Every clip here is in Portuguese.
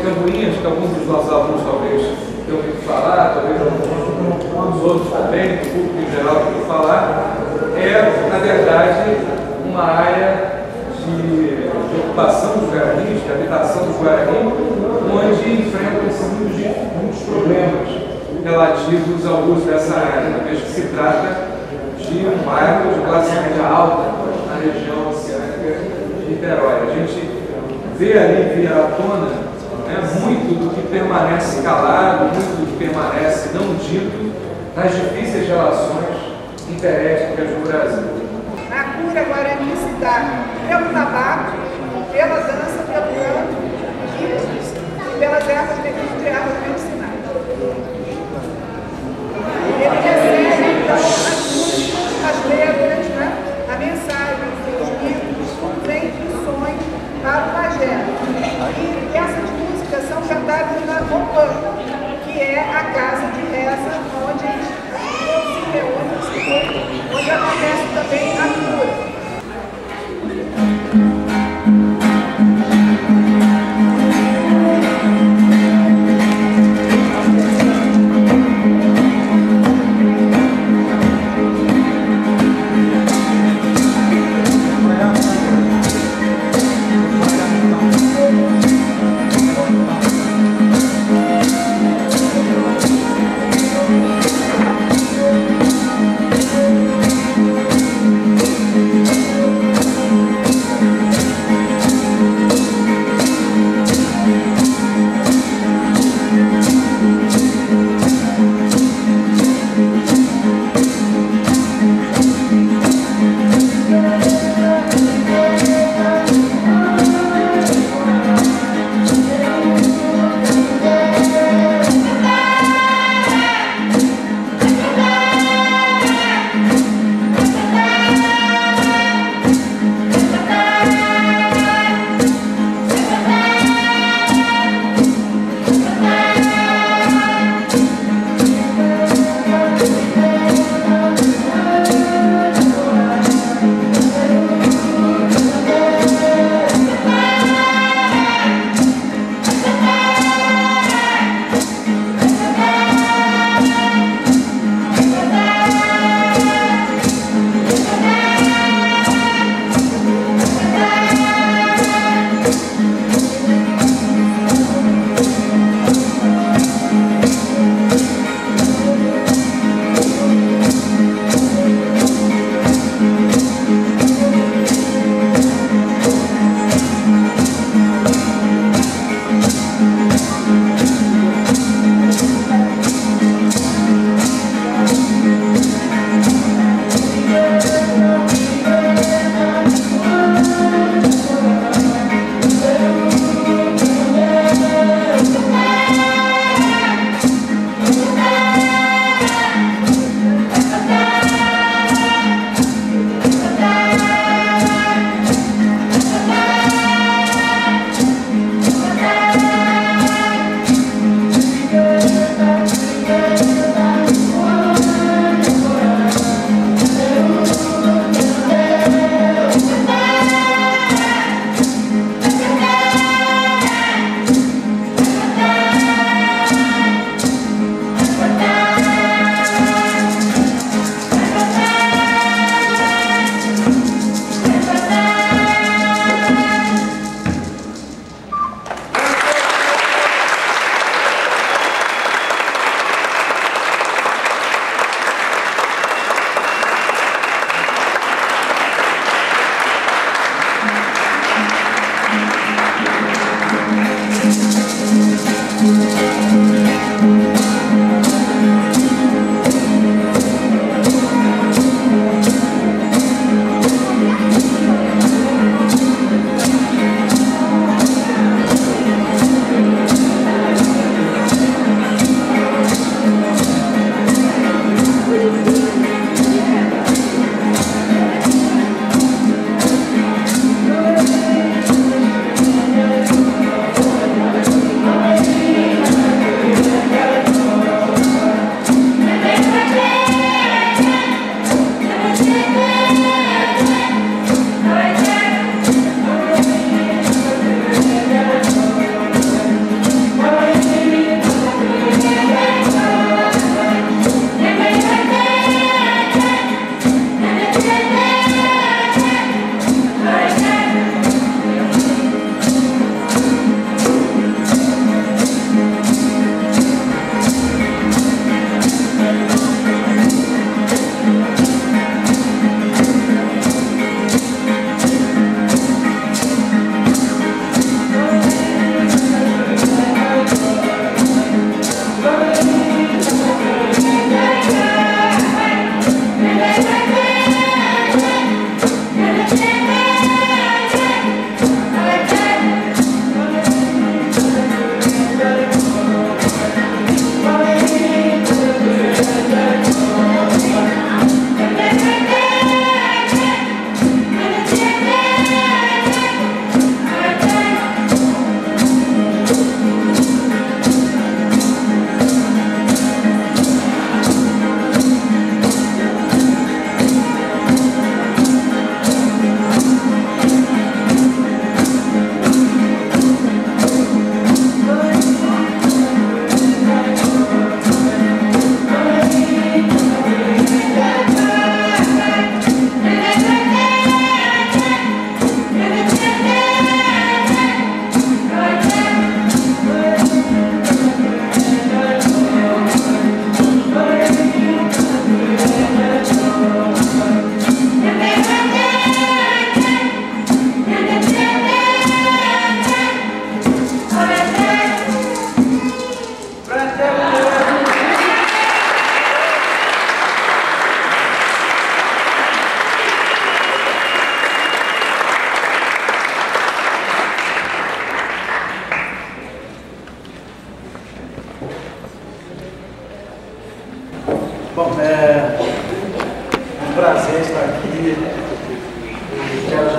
Cambuinha, acho que alguns dos nossos alunos talvez tenham ouvido falar, talvez alguns outros também, o público em geral tenham ouvido falar, é, na verdade, uma área de ocupação dos guaranis, de habitação dos guaranis, onde enfrentam-se muitos problemas relativos ao uso dessa área, uma vez que se trata de um bairro de classe média alta na região oceânica de Niterói. A gente vê ali, via à tona, muito do que permanece calado, muito do que permanece não dito nas difíceis relações interétnicas do Brasil. A cura guarani se dá pelo tabaco, pela dança, pelo canto e pelas ervas medicinais. Ele recebe, então, as letras, a mensagem, os livros, vem de sonho para o pajé. E essas músicas são cantadas na Ropan, que é a casa de reza onde se reúne, onde acontece também a cura.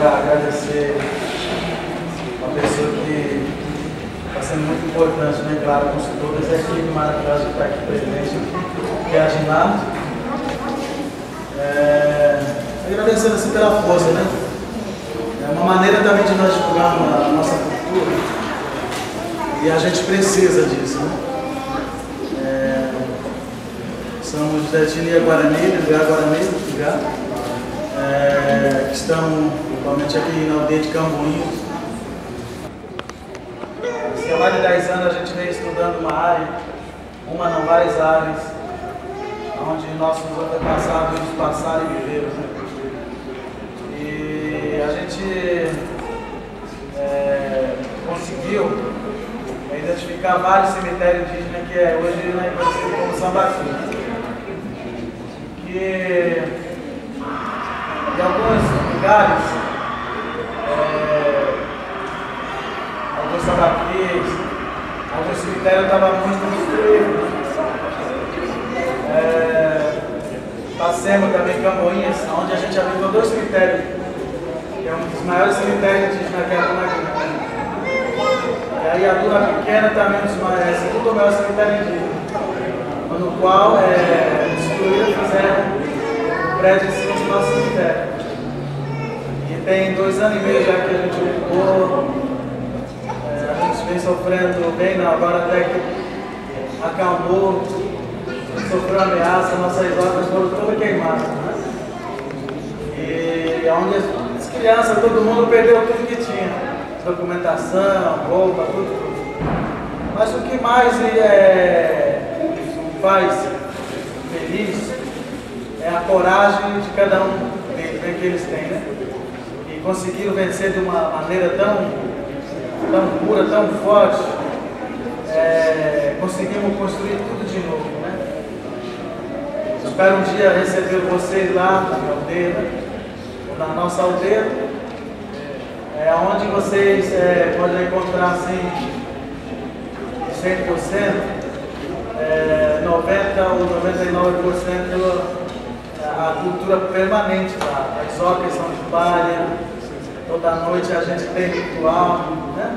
já agradecer uma pessoa que está sendo muito importante, né? Claro, com toda essa equipe maravilhosa que está aqui presente, que é a Ginásio. Agradecendo assim pela força, né? É uma maneira também de nós divulgarmos a nossa cultura e a gente precisa disso, né? Somos da etnia Guarani, que estamos atualmente aqui na aldeia de Cambuinhos. Há mais de 10 anos a gente vem estudando uma área, uma não, várias áreas, onde nossos antepassados passaram e viveram, né? E a gente conseguiu identificar vários cemitérios indígenas que hoje é conhecido como Sambaqui. Que em alguns lugares, alguns sabaquis, alguns cemitérios estavam muito destruídos. Passemos também Camboinhas, onde a gente habitou 2 cemitérios, que é um dos maiores cemitérios indígenas que é a Duna Grande. E aí a Duna Pequena também é o segundo maior cemitério indígena, no qual destruíram, fizeram um prédio em cima do nosso cemitério. E tem 2 anos e meio já que a gente ocupou, a gente vem sofrendo bem, não, agora até que acalmou, sofreu ameaça, nossas obras foram todas queimadas, né? E onde as crianças, todo mundo perdeu tudo que tinha, documentação, roupa, tudo. Mas o que mais faz feliz é a coragem de cada um deles, né, que eles têm, né? E conseguiram vencer de uma maneira tão pura, tão forte. Conseguimos construir tudo de novo, né? Espero um dia receber vocês lá na minha aldeia, na nossa aldeia, onde vocês podem encontrar assim 100%. 90% ou 99% a cultura permanente lá. As óperas são de palha, toda noite a gente tem ritual, né?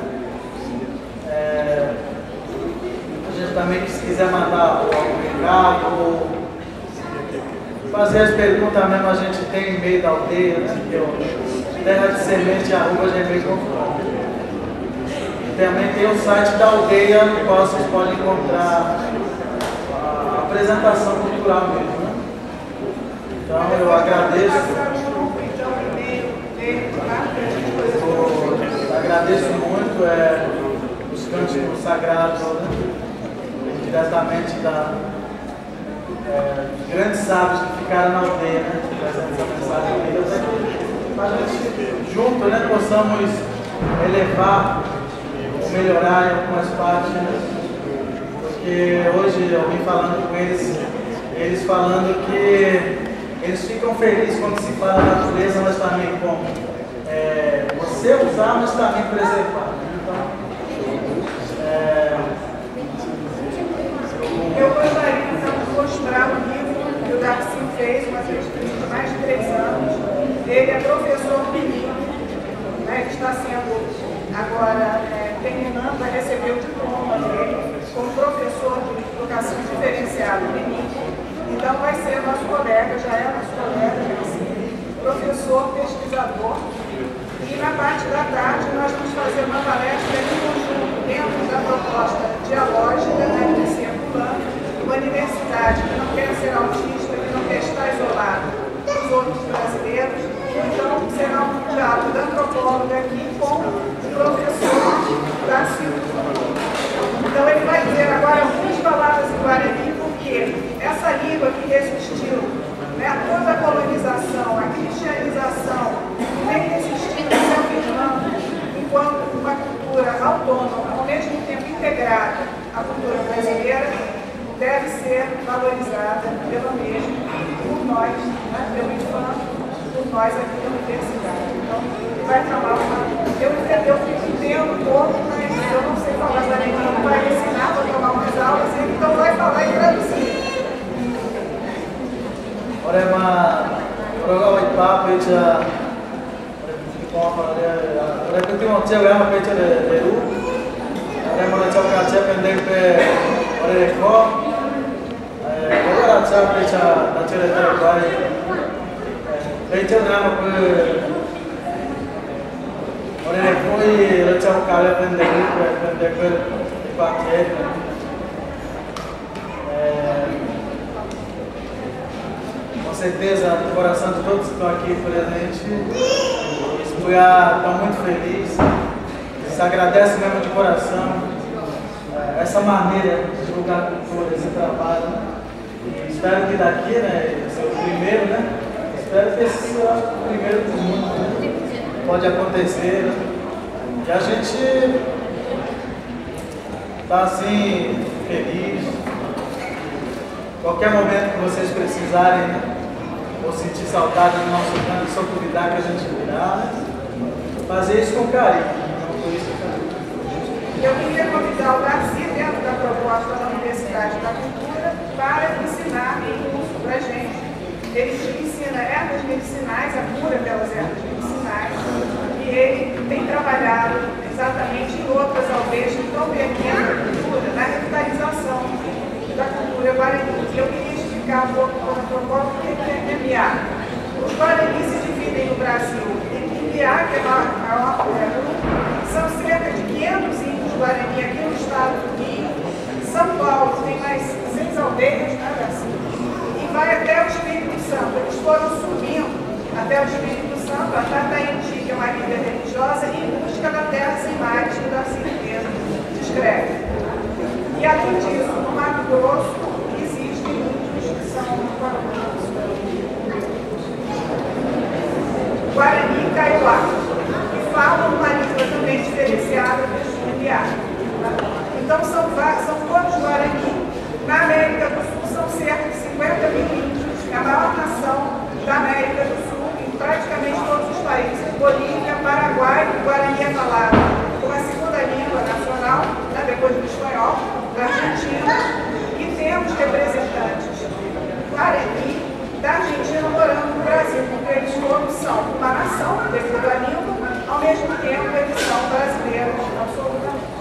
A gente também, se quiser mandar algum recado ou fazer as perguntas mesmo, a gente tem em meio da aldeia, né? Que é o terra de semente @gmail.com. E também tem o site da aldeia, no qual vocês podem encontrar a apresentação cultural mesmo, né? Então eu agradeço. Agradeço muito os cânticos sagrados, né? Diretamente dos grandes sábios que ficaram na aldeia, né? Trazendo essa mensagem de Deus aqui. Para a gente, junto, né, possamos elevar ou melhorar em algumas partes, né? Porque hoje eu vim falando com eles falando que eles ficam felizes quando se fala da natureza, mas também como você usar, mas também preservar. Então, eu gostaria então de mostrar o livro que o Darcy fez, uma pesquisa de mais de 3 anos. Ele é professor bilíngue, né? Ele está sendo agora terminando, vai receber o diploma dele como professor de educação diferenciada bilíngue. Então vai ser nosso colega, já é nosso colega, professor, pesquisador. E na parte da tarde nós vamos fazer uma palestra em conjunto dentro da proposta dialógica, né, que circulando, uma universidade que não quer ser autista, que não quer estar isolada dos outros brasileiros. Então será um diálogo da antropóloga aqui com o professor da Silva. Então ele vai dizer agora algumas palavras em Guarani, porque essa língua que resistiu, né, toda a colonização, a cristianização, vem resistindo e se afirmando enquanto uma cultura autônoma, ao mesmo tempo integrada à cultura brasileira, deve ser valorizada pela mesma, por nós, né, pelo IFAM, por nós aqui na universidade. Então, ele vai falar eu entendo um pouco, mas eu não sei falar guarani, vai ensinar, vou tomar umas aulas, então vai falar e traduzir. Orema, Oroga Waipapo, Timoteo ama pecho de Perú, haremos echar caché pendiente de co, ahora echar pecha la chile de Paraguay, pecho de ama pues ahora de coi echar caché pendiente de paquete, com certeza no coração de todos que estão aqui presentes. Estou muito feliz, se agradece mesmo de coração essa maneira de divulgar a cultura, esse trabalho. E espero que daqui, né, esse é o primeiro, né? Espero que esse seja o primeiro do mundo, né? Pode acontecer. E a gente está assim, feliz. Qualquer momento que vocês precisarem, né? Ou sentir saudade do nosso canto, só convidar que a gente virá, né? Fazer isso com carinho. Eu queria convidar o Darcy, dentro da proposta da Universidade da Cultura, para ensinar um curso para a gente. Ele ensina ervas medicinais, a cura pelas ervas medicinais, e ele tem trabalhado exatamente em outras aldeias que estão perdendo a cultura, na revitalização da cultura guarani. Eu queria explicar um pouco como a proposta o que é MA. Os guaranis se dividem no Brasil em MA, que é a maior são cerca de 500 índios guarani aqui no estado do Rio. São Paulo tem mais 6 aldeias, nada assim. E vai até o Espírito Santo. Eles foram subindo até o Espírito Santo, a Tataiti, que é uma ilha religiosa, em busca da terra sem mares, que da certeza descreve. E além disso, no Mato Grosso, existem índios que são Guarani e Kaiowá, que falam uma língua também diferenciada dos indianos. Então, são todos Guarani. Na América do Sul, são cerca de 50 mil índios, a maior nação da América do Sul, em praticamente todos os países. Bolívia, Paraguai, o Guarani é falado como a segunda língua nacional, né, depois do espanhol, da Argentina, e temos representantes Guarani da Argentina morando no Brasil, porque eles todos são uma nação, devido à língua, ao mesmo tempo eles são brasileiros, absolutamente.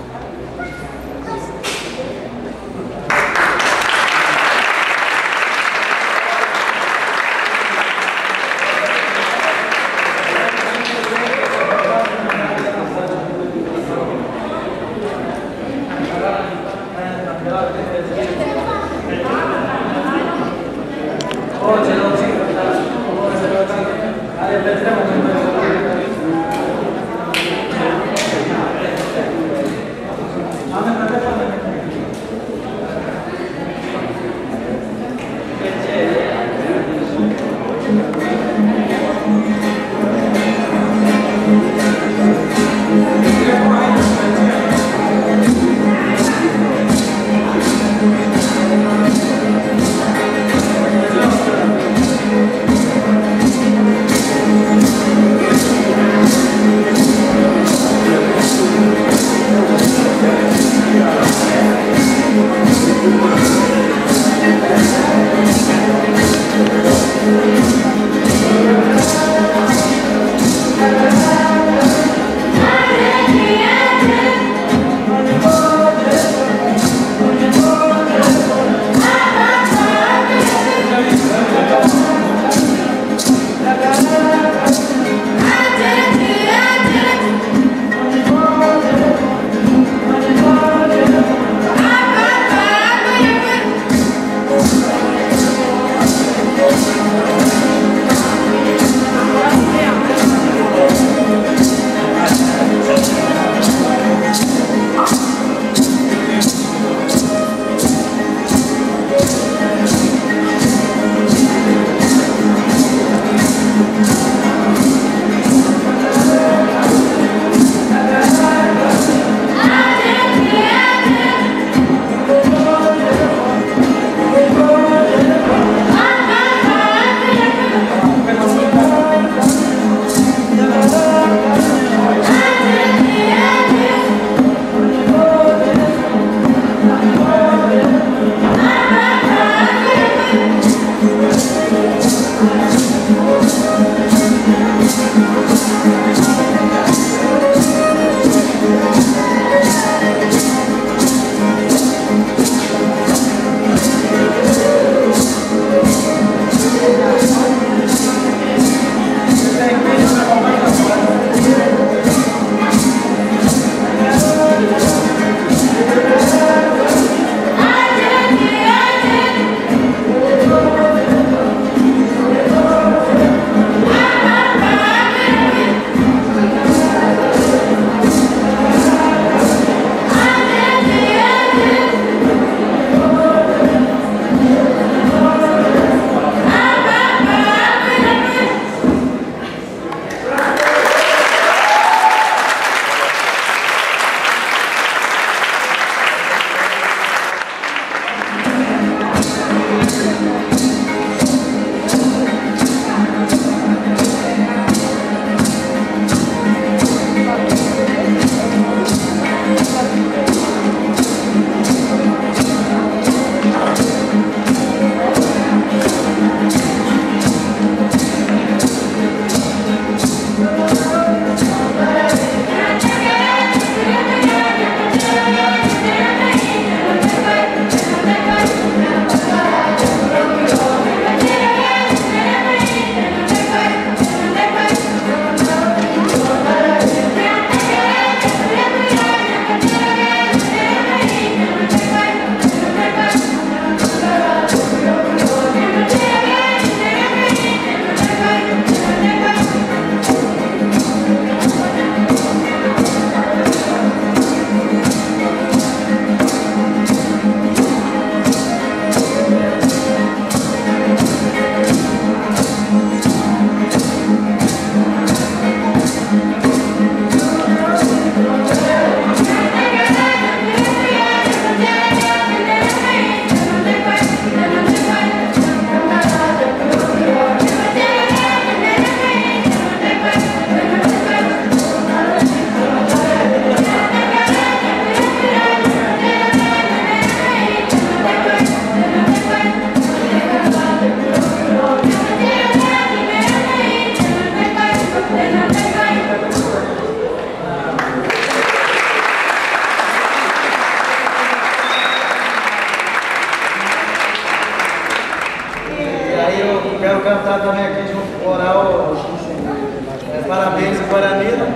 Janeiro.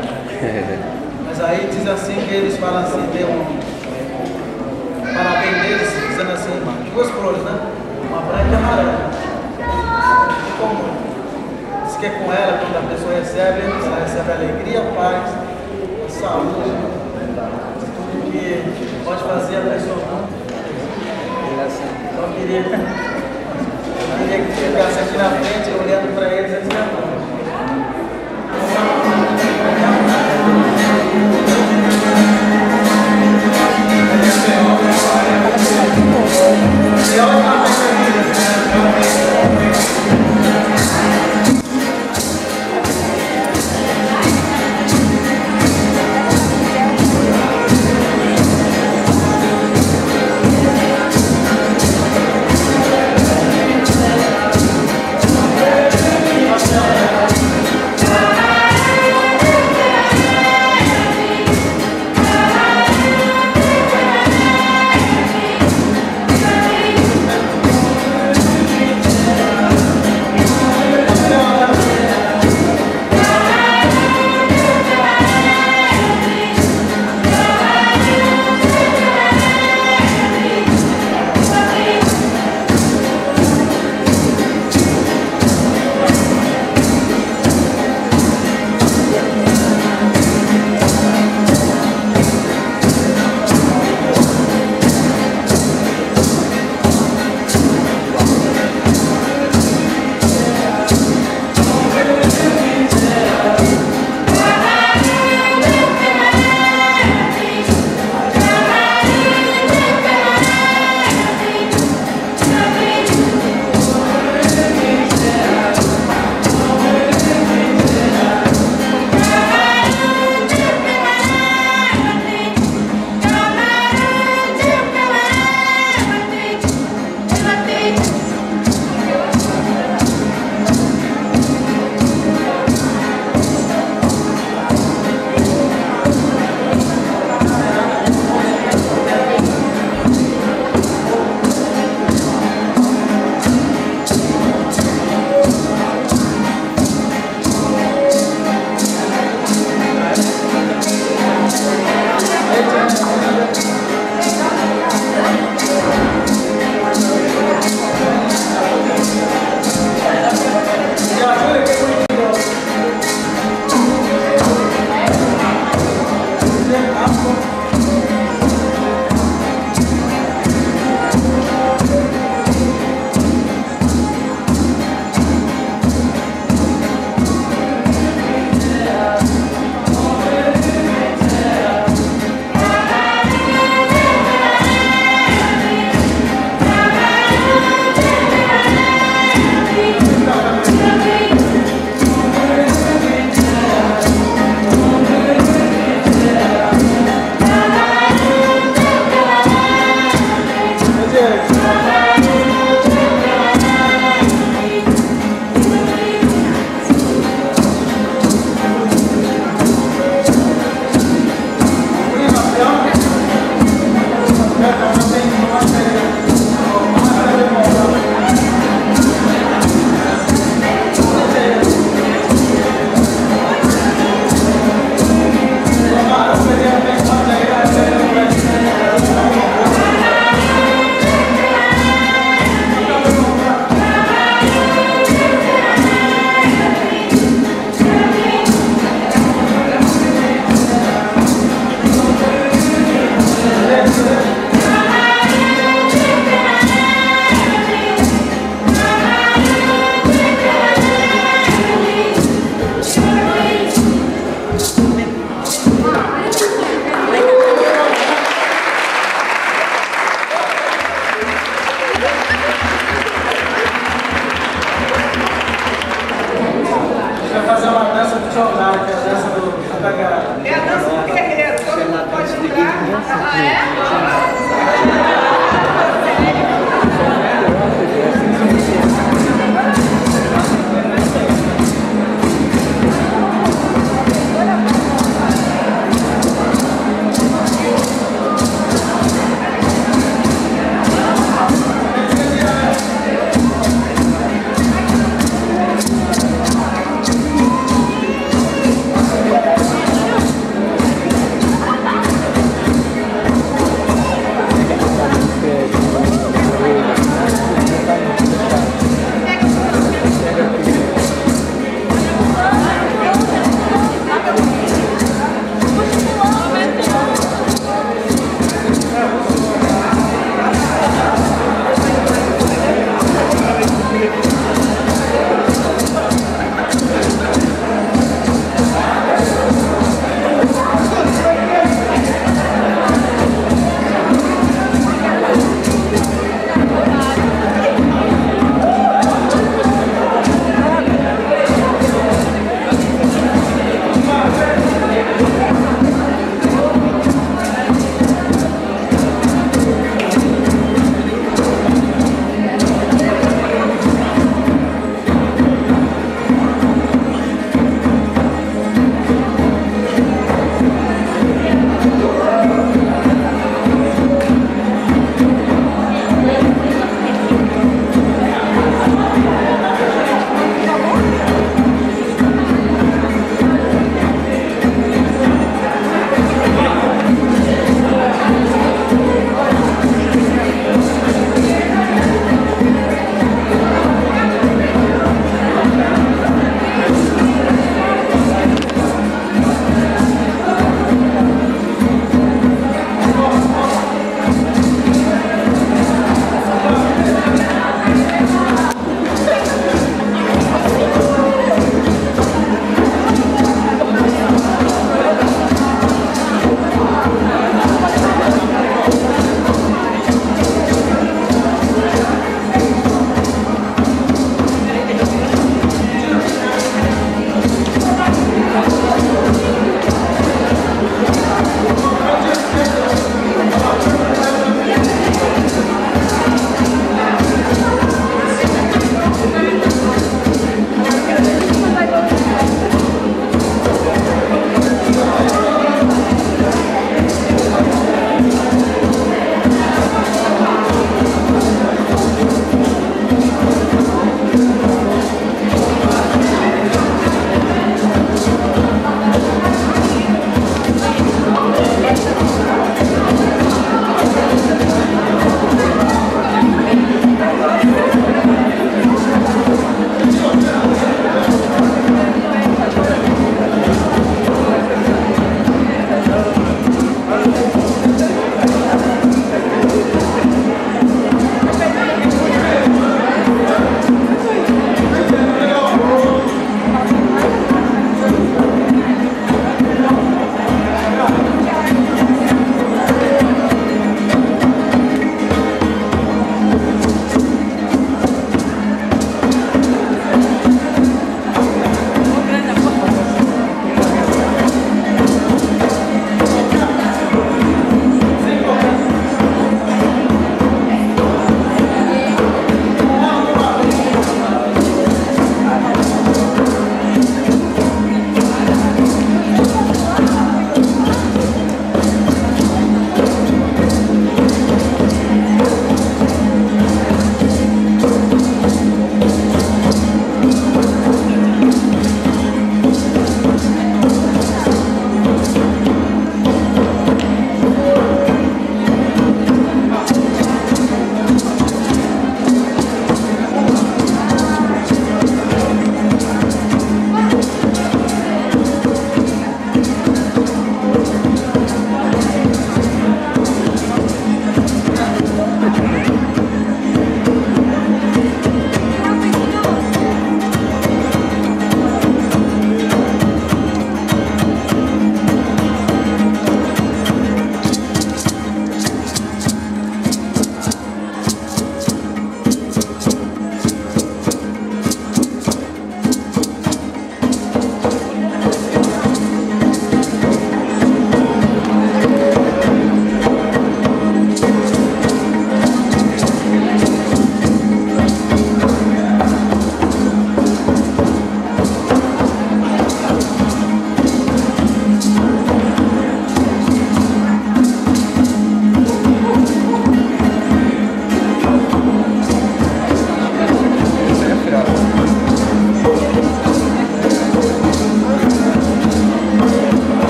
Mas aí diz assim que eles falam assim, tem parabéns deles, dizendo assim, duas flores, né? Uma branca e amarela. Comum. Diz que é com ela, quando a pessoa recebe, ela recebe alegria, paz, saúde, tudo que pode fazer a pessoa. Então eu queria que ficasse aqui na frente, olhando para eles antes da mão. Nossa.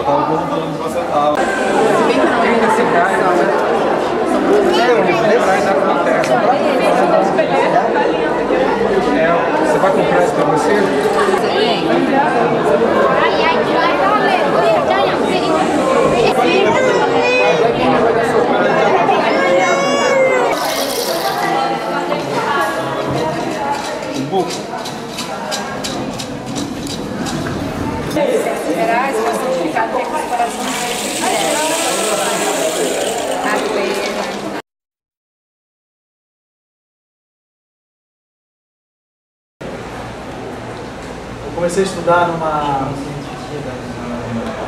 tava perguntando onde você tava. Tem esse cara, você vai comprar isso pra você? Gerais, vai ser explicado que a comparação Eu comecei a estudar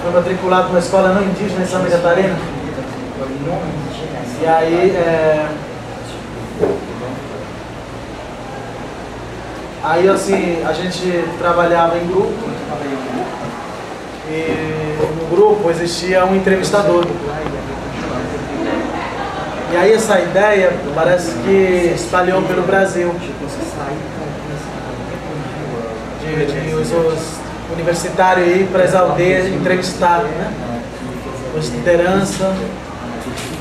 fui matriculado numa escola não indígena em Santa Catarina. E aí assim, a gente trabalhava em grupo. E no grupo existia um entrevistador. E aí essa ideia parece que espalhou pelo Brasil. De os universitários ir para as aldeias entrevistar, né? Os liderança,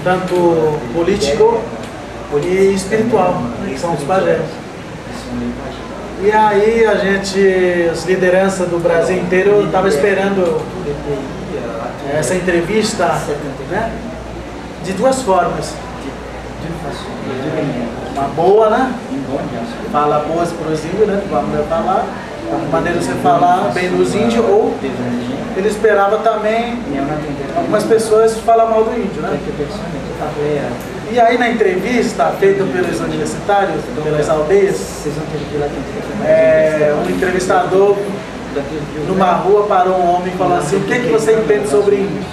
tanto político e espiritual, que são os pajés. E aí a gente, as lideranças do Brasil inteiro, estava esperando essa entrevista, né? De duas formas. Uma boa, né? Fala boas para os índios, né? Vamos falar. A maneira de você falar bem dos índios, ou ele esperava também algumas pessoas falar mal do índio, né? E aí na entrevista feita pelos universitários, pelas aldeias, um entrevistador numa rua parou um homem e falou assim: o que você entende sobre índio?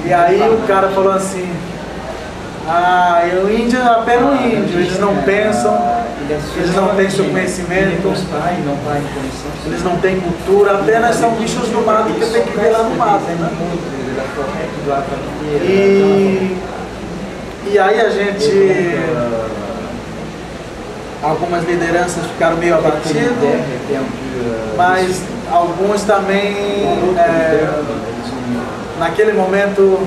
E aí o cara falou assim: o índio é apenas um índio, eles não pensam, eles não têm seu conhecimento, eles não têm cultura, apenas são bichos do mato que tem que ver lá no mato, né? E aí a gente, algumas lideranças ficaram meio abatidas, mas alguns também, naquele momento,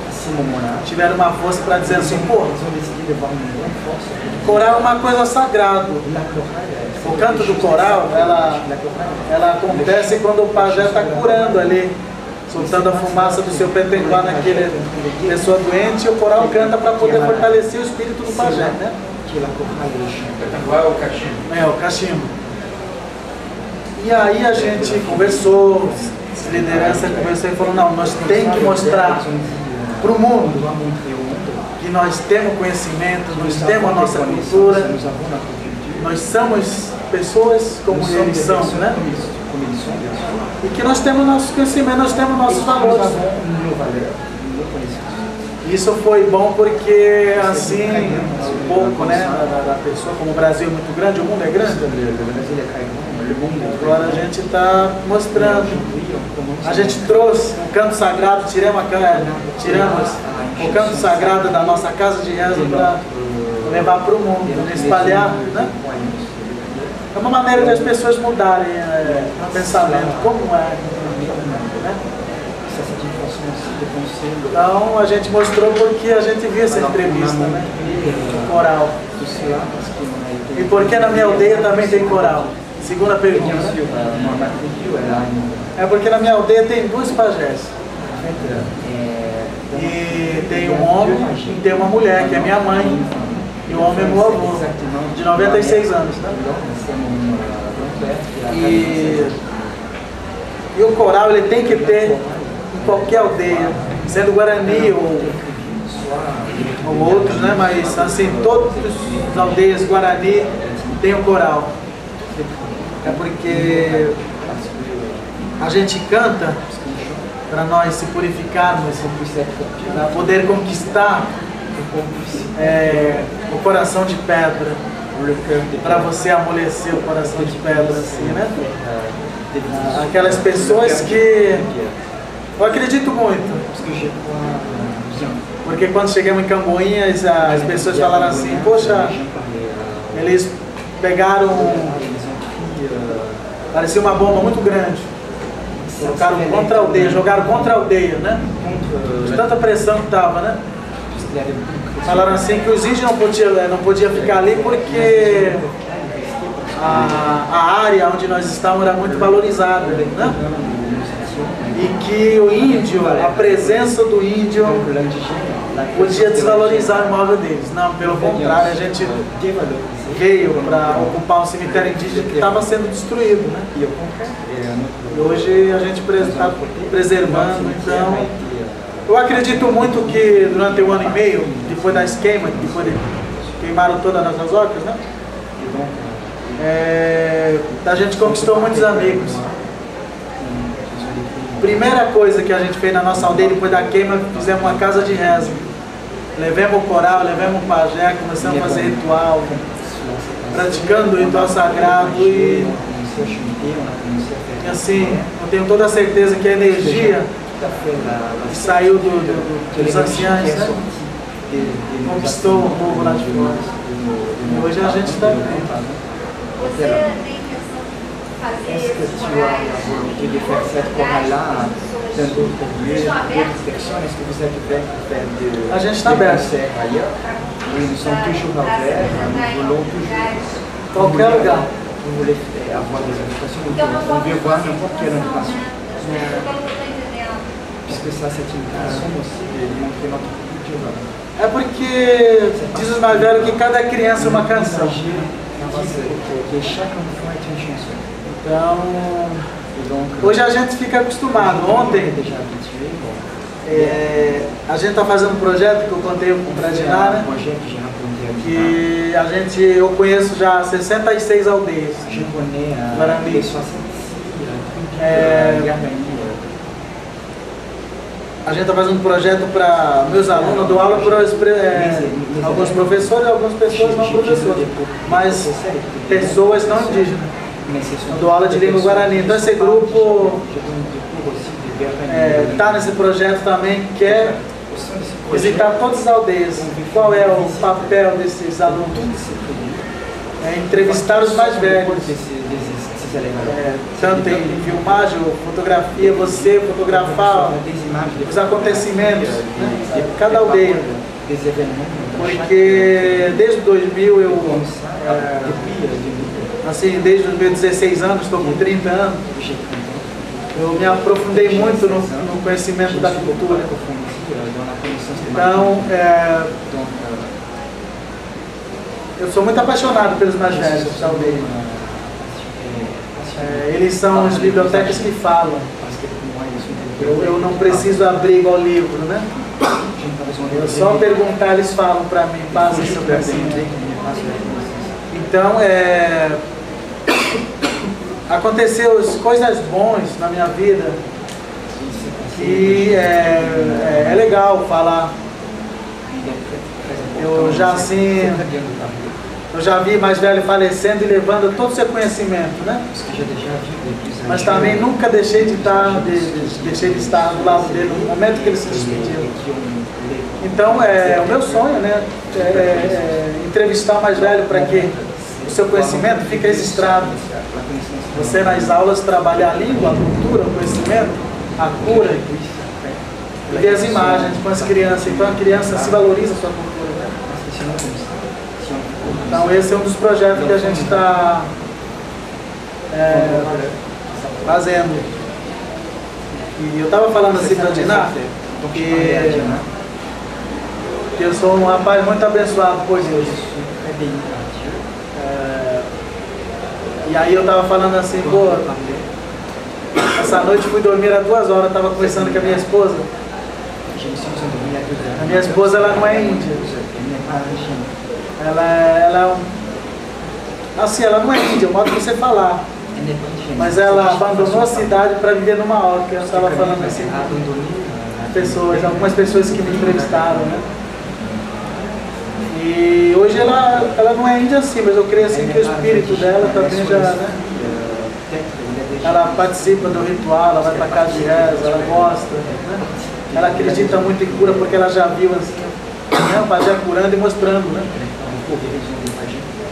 tiveram uma força para dizer assim: pô, coral é uma coisa sagrada. O canto do coral, ela acontece quando o pajé está curando ali, soltando a fumaça do seu petenguá naquele pessoa doente, e o coral canta para poder fortalecer o espírito do pajé, né? Petenguá é o cachimbo. É, o cachimbo. E aí a gente conversou, a liderança conversou e falou: não, nós temos que mostrar para o mundo que nós temos conhecimento, nós temos a nossa cultura, nós somos pessoas como eles são, né? E que nós temos nosso conhecimento, nós temos nossos valores. Isso foi bom porque assim, um pouco, né, da pessoa, como o Brasil é muito grande, o mundo é grande, agora a gente está mostrando. A gente trouxe um canto sagrado, tiramos o canto sagrado da nossa casa de reza para levar para o mundo, espalhar, né? É uma maneira das pessoas mudarem o pensamento, como é, né? Então a gente mostrou porque a gente viu essa entrevista, né? Coral. E porque na minha aldeia também tem coral? Segunda pergunta. É porque na minha aldeia tem duas pajés. E tem um homem e tem uma mulher, que é minha mãe. E o homem é meu avô, de 96 anos. Né? E o coral ele tem que ter em qualquer aldeia, sendo Guarani ou outros, né? Mas assim, todas as aldeias Guarani tem o coral. É porque a gente canta para nós se purificarmos, para poder conquistar o coração de pedra, para você amolecer o coração de pedra, assim, né? Aquelas pessoas que eu acredito muito, porque quando chegamos em Camboinhas, as pessoas falaram assim: poxa, eles pegaram, parecia uma bomba muito grande, Colocaram contra a aldeia, jogaram contra a aldeia, né? De tanta pressão que estava, né? Falaram assim que os índios não podiam ficar ali porque a área onde nós estávamos era muito valorizada, né? E que o índio, a presença do índio podia desvalorizar o imóvel deles. Não, pelo contrário, a gente veio para ocupar um cemitério indígena que estava sendo destruído, né? E hoje a gente está preservando, então eu acredito muito que durante o ano e meio, depois das queimas, depois de queimaram todas as nossas ocas, né? A gente conquistou muitos amigos. Primeira coisa que a gente fez na nossa aldeia depois da queima, fizemos uma casa de reza. Levamos o coral, levamos o pajé, começamos a fazer ritual, praticando o ritual sagrado e assim, eu tenho toda a certeza que a energia que saiu dos anciãos, né, conquistou o povo lá de fora. E hoje a gente está aqui. Est-ce que tu as la volonté de faire cette chorale-là dans d'autres lieux, d'autres personnes? Est-ce que vous êtes ouvert pour faire des concerts ailleurs? Oui, nous sommes toujours ouverts, nous voulons toujours. Qualquer lugar. Vous voulez avoir des invitations, on veut voir n'importe quelle invitation. Puisque ça, c'est une façon aussi de montrer notre culture. É porque diz os mais velhos que cada criança é uma canção. Que chaque enfant est une chanson. Então, hoje a gente fica acostumado. Ontem, a gente está fazendo um projeto que eu contei para a Diná, né? Que eu conheço já 66 aldeias. Guarani. A gente está fazendo um projeto para meus alunos, eu dou aula para alguns professores e algumas pessoas não professores, mas pessoas não indígenas. Eu dou aula de língua guarani. Então esse grupo está nesse projeto também, que é visitar todas as aldeias. Qual é o papel desses alunos? É entrevistar os mais velhos. Tanto em filmagem, fotografia, você fotografar os acontecimentos, né, de cada aldeia. Porque desde 2000 assim, desde os meus 16 anos, estou com 30 anos, eu me aprofundei muito no conhecimento da cultura. Então, eu sou muito apaixonado pelos mais velhos da aldeia. Eles são as bibliotecas que falam. Eu não preciso abrir igual livro, né? Eu só perguntar, eles falam para mim, passa esse conhecimento. Então, aconteceu coisas boas na minha vida e é legal falar. Eu já vi mais velho falecendo e levando todo o seu conhecimento, né? Mas também nunca deixei de estar do lado dele no momento que ele se despediu. Então, o meu sonho, né, entrevistar o mais velho para que o seu conhecimento fique registrado. Você nas aulas trabalhar a língua, a cultura, o conhecimento, a cura e ver as imagens com as crianças. Então a criança se valoriza a sua cultura, né? Então esse é um dos projetos que a gente está fazendo. E eu estava falando assim para a Diná que eu sou um rapaz muito abençoado por Deus. E aí eu estava falando assim, pô, essa noite fui dormir às 2 horas, estava conversando com a minha esposa. A minha esposa, ela não é índia. Ela não é índia, o modo de você falar. Mas ela abandonou a cidade para viver numa orca. Eu estava falando assim, algumas pessoas que me entrevistaram, né? E hoje ela não é índia assim, mas eu creio assim que o espírito dela também já, né? Ela participa do ritual, ela vai para casa de reza, ela gosta, né? Ela acredita muito em cura porque ela já viu assim, né? O pajé curando e mostrando, né?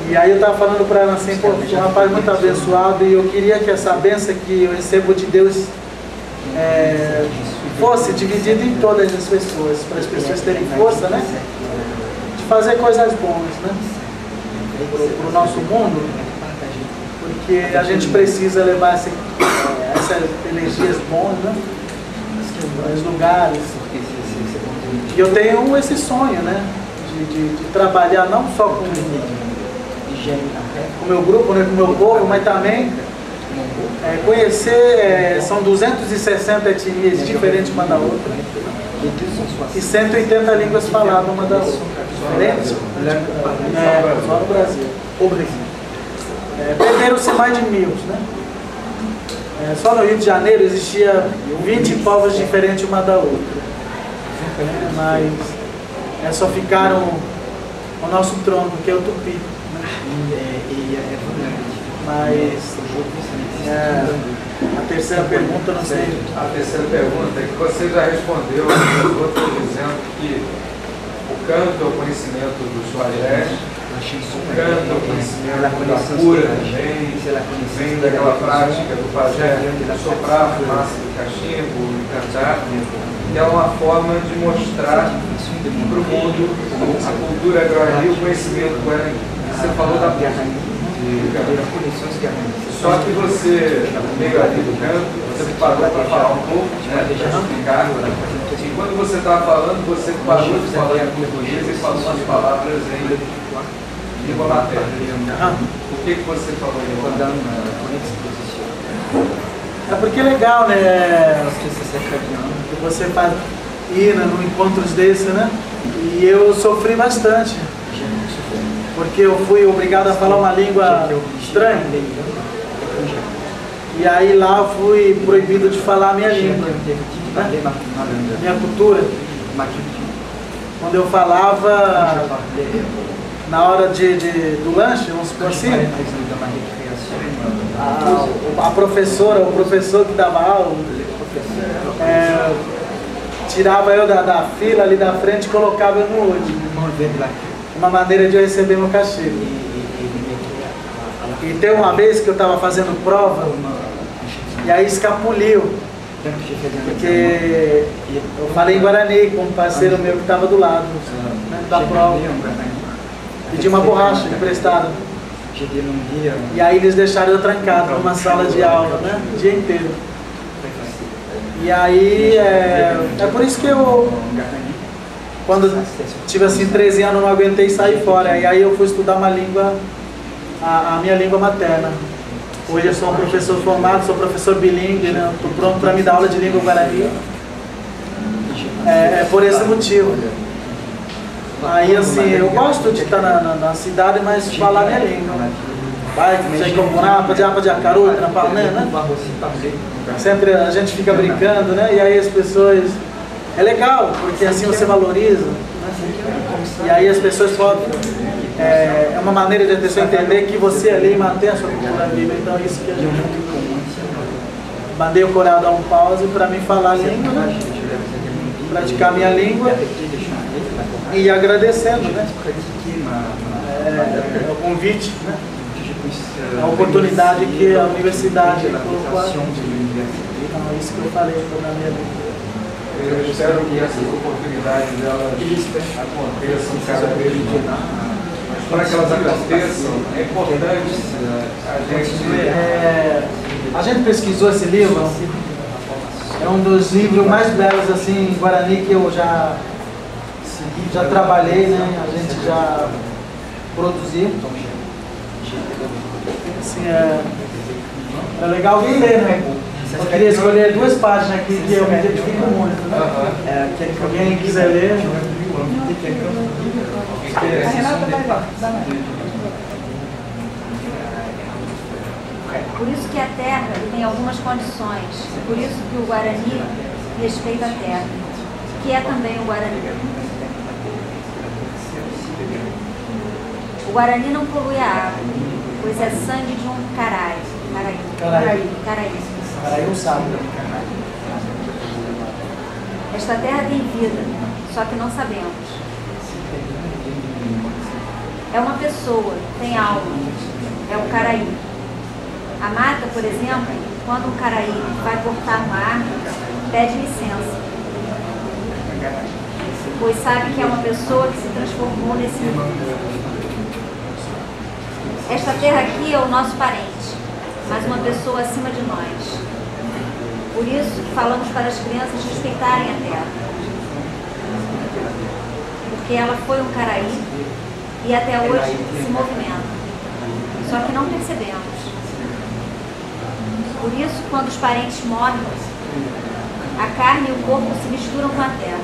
E aí eu estava falando para ela assim, pô, sou um rapaz muito abençoado e eu queria que essa bênção que eu recebo de Deus fosse dividido em todas as pessoas, para as pessoas terem força, né, de fazer coisas boas, né, para o nosso mundo, porque a gente precisa levar essas energias boas, né, para os lugares. E eu tenho esse sonho, né, de trabalhar não só com o meu grupo, né, com o meu povo, mas também conhecer, são 260 etnias diferentes uma da outra e 180 línguas faladas uma da outra, diferentes, só no Brasil, perderam-se mais de 1000, né? Só no Rio de Janeiro existia 20 povos diferentes uma da outra, mas só ficaram o nosso trono, que é o Tupi, né? Mas a terceira pergunta, não sei. A terceira pergunta é que você já respondeu as outras dizendo que o canto é o conhecimento do Xuarés, o canto é o conhecimento da cura também, vem daquela prática do pajé soprar a fumaça do cachimbo e cantar, que é uma forma de mostrar para o mundo a cultura guarani, o conhecimento guarani. Você falou da música. Só que você, no meio ali do canto, você parou para falar um pouco, né, para explicar. E quando você estava falando, você parou de falar em português e falou umas palavras em língua materna. Por que você falou em língua materna? É porque é legal, né? Que você ir num encontros desse, né? E eu sofri bastante. Porque eu fui obrigado a falar uma língua estranha. E aí lá eu fui proibido de falar a minha língua, né? Minha cultura. Quando eu falava na hora do lanche, vamos supor assim, a professora, o professor que dava aula, tirava eu da fila ali da frente e colocava eu no olho. Uma maneira de eu receber meu cachê. E tem uma vez que eu estava fazendo prova e aí escapuliu, porque eu falei em Guarani com um parceiro meu que estava do lado, né, da prova, pedi uma borracha emprestada. E aí eles deixaram eu trancado numa sala de aula, né, o dia inteiro. E aí é por isso que eu, quando tive assim 13 anos, não aguentei sair fora. E aí eu fui estudar uma língua, a minha língua materna. Hoje eu sou um professor formado, sou professor bilíngue, né? Estou pronto para me dar aula de língua guarani. É por esse motivo. Aí assim, eu gosto de estar na cidade, mas falar minha língua. Vai, já combinar, para caru, né? Sempre a gente fica brincando, né? E aí as pessoas... É legal, porque assim você valoriza, né? E aí as pessoas podem... É uma maneira de a pessoa entender que você ali mantém a sua cultura viva. Então é isso que a gente... Mandei o coral dar um pause para mim falar a língua, né? Praticar minha língua e agradecendo, né? O convite, né? A oportunidade que a universidade colocou. Então é isso que eu falei na minha vida. Eu espero que essas oportunidades delas aconteçam cada vez mais. Mas para que elas aconteçam, é importante a gente pesquisou esse livro. É um dos livros mais belos assim em Guarani que eu já trabalhei, né? A gente já produziu. Assim, é legal alguém ler, né? Eu queria escolher 2 páginas aqui que eu me identifico muito, né? Se alguém quiser ler. Por isso que a terra tem algumas condições. Por isso que o Guarani respeita a terra, que é também o Guarani. O Guarani não polui a água, pois é sangue de um caraí. Caraí sabe. Esta terra tem vida, só que não sabemos. É uma pessoa, tem alma, é o caraí. A mata, por exemplo, quando um caraí vai cortar uma árvore, pede licença, pois sabe que é uma pessoa que se transformou nesse mundo. Esta terra aqui é o nosso parente, mas uma pessoa acima de nós. Por isso, falamos para as crianças respeitarem a terra, porque ela foi um caraí e até hoje se movimenta, só que não percebemos. Por isso, quando os parentes morrem, a carne e o corpo se misturam com a terra.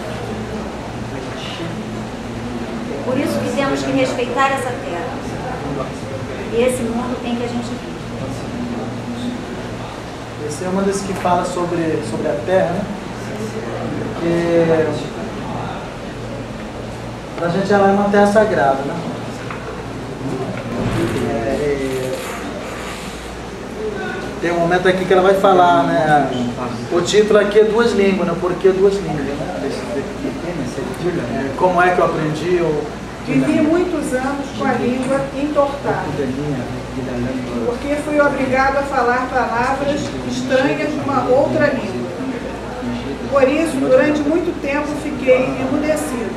Por isso que temos que respeitar essa terra e esse mundo em que a gente vive. Essa é uma das que fala sobre a terra, né? Porque pra gente ela é uma terra sagrada, né? Tem um momento aqui que ela vai falar, né? O título aqui é Duas Línguas, né? Por que Duas Línguas? Né? Como é que eu aprendi? Vivi muitos anos com a língua entortada, porque fui obrigado a falar palavras estranhas de uma outra língua. Por isso, durante muito tempo, fiquei emudecido.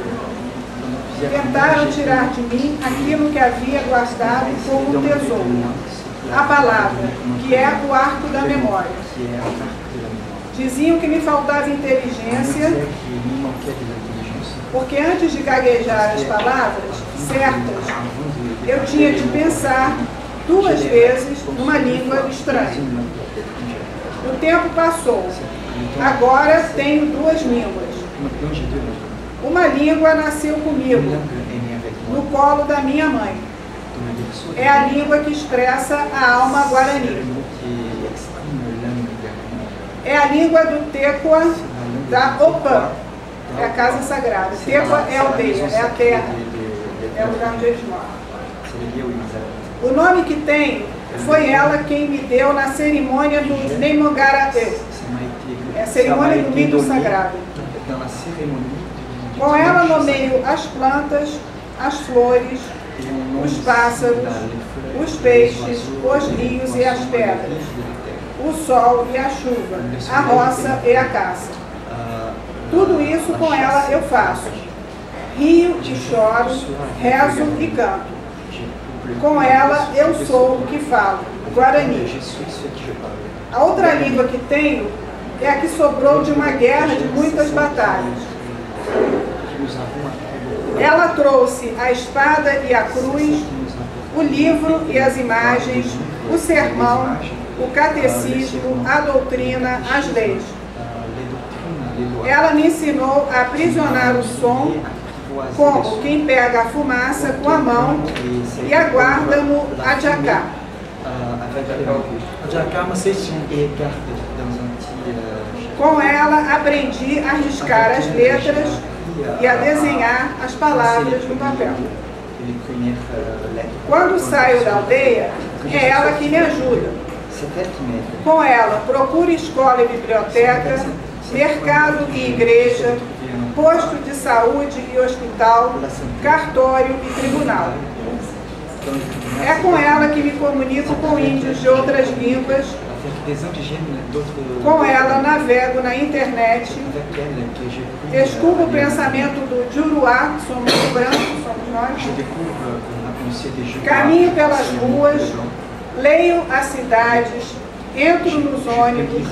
Tentaram tirar de mim aquilo que havia guardado como um tesouro, a palavra, que é o arco da memória. Diziam que me faltava inteligência, porque antes de gaguejar as palavras certas, eu tinha de pensar 2 vezes numa língua estranha. O tempo passou. Agora tenho 2 línguas. Uma língua nasceu comigo, no colo da minha mãe. É a língua que expressa a alma guarani. É a língua do Tecoa da Opã. É a casa sagrada. Tecoa é a aldeia, é a terra. É o lugar onde eles moram. O nome que tenho foi ela quem me deu na cerimônia do Neimogarate. É a cerimônia do milho sagrado. Com ela nomeio as plantas, as flores, os pássaros, os peixes, os rios e as pedras, o sol e a chuva, a roça e a caça. Tudo isso com ela eu faço. Rio e choro, rezo e canto. Com ela eu sou o que falo, Guarani. A outra língua que tenho é a que sobrou de uma guerra de muitas batalhas. Ela trouxe a espada e a cruz, o livro e as imagens, o sermão, o catecismo, a doutrina, as leis. Ela me ensinou a aprisionar o som, como quem pega a fumaça com a mão e aguarda no adjacá. Com ela aprendi a riscar as letras e a desenhar as palavras no papel. Quando saio da aldeia, é ela que me ajuda. Com ela, procuro escola e biblioteca, mercado e igreja, posto de saúde e hospital, cartório e tribunal. É com ela que me comunico com índios de outras línguas. Com ela navego na internet, descubro o pensamento do Juruá, somos brancos, somos nós. Caminho pelas ruas, leio as cidades, entro nos ônibus,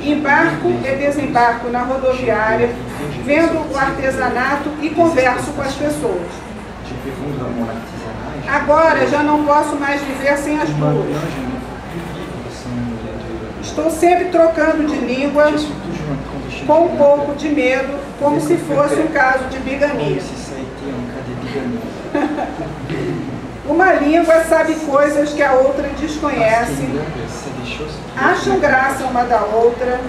embarco e desembarco na rodoviária, vendo o artesanato e converso com as pessoas. Agora já não posso mais viver sem as ruas. Estou sempre trocando de língua, com um pouco de medo, como se fosse um caso de bigamia. Uma língua sabe coisas que a outra desconhece, acham graça uma da outra,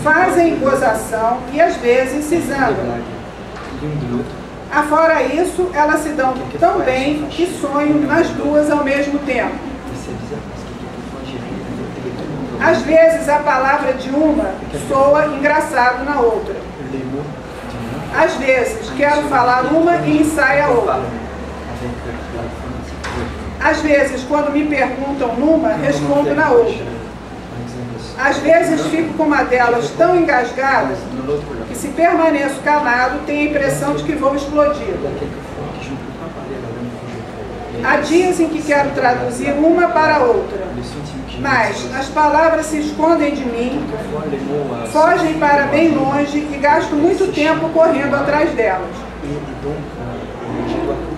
fazem gozação e às vezes se zangam. Afora isso, elas se dão tão bem que sonham nas duas ao mesmo tempo. Às vezes a palavra de uma soa engraçado na outra. Às vezes quero falar uma e ensaio a outra. Às vezes, quando me perguntam numa, respondo na outra. Às vezes fico com uma delas tão engasgada que, se permaneço calado, tenho a impressão de que vou explodir. Há dias em que quero traduzir uma para a outra, mas as palavras se escondem de mim, fogem para bem longe e gasto muito tempo correndo atrás delas.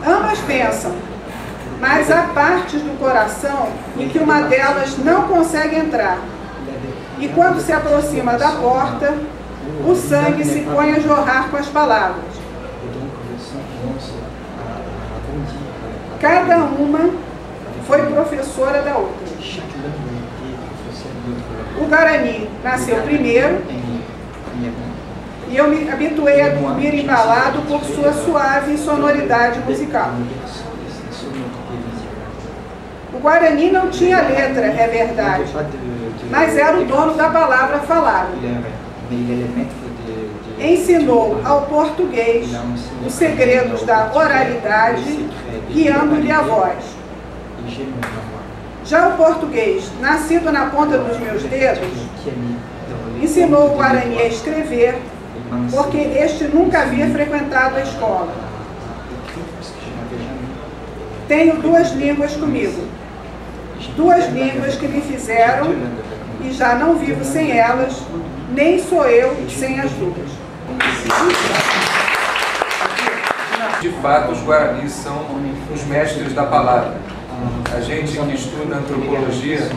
Ambas pensam, mas há partes do coração em que uma delas não consegue entrar. E quando se aproxima da porta, o sangue se põe a jorrar com as palavras. Cada uma foi professora da outra. O Guarani nasceu primeiro e eu me habituei a dormir embalado por sua suave sonoridade musical. O Guarani não tinha letra, é verdade, mas era o dono da palavra falada. Ensinou ao português os segredos da oralidade, guiando-lhe a voz. Já o português, nascido na ponta dos meus dedos, ensinou o Guarani a escrever, porque este nunca havia frequentado a escola. Tenho duas línguas comigo, duas línguas que me fizeram, e já não vivo sem elas, nem sou eu sem as duas. De fato, os guaranis são os mestres da palavra. A gente que estuda antropologia,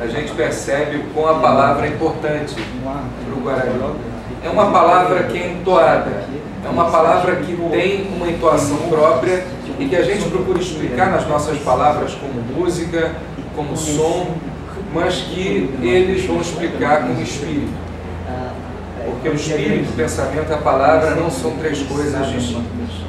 a gente percebe o quão a palavra é importante para o Guarani. É uma palavra que é entoada, é uma palavra que tem uma entoação própria e que a gente procura explicar nas nossas palavras como música, como som, mas que eles vão explicar como espírito. Porque o espírito, o pensamento e a palavra não são três coisas distintas.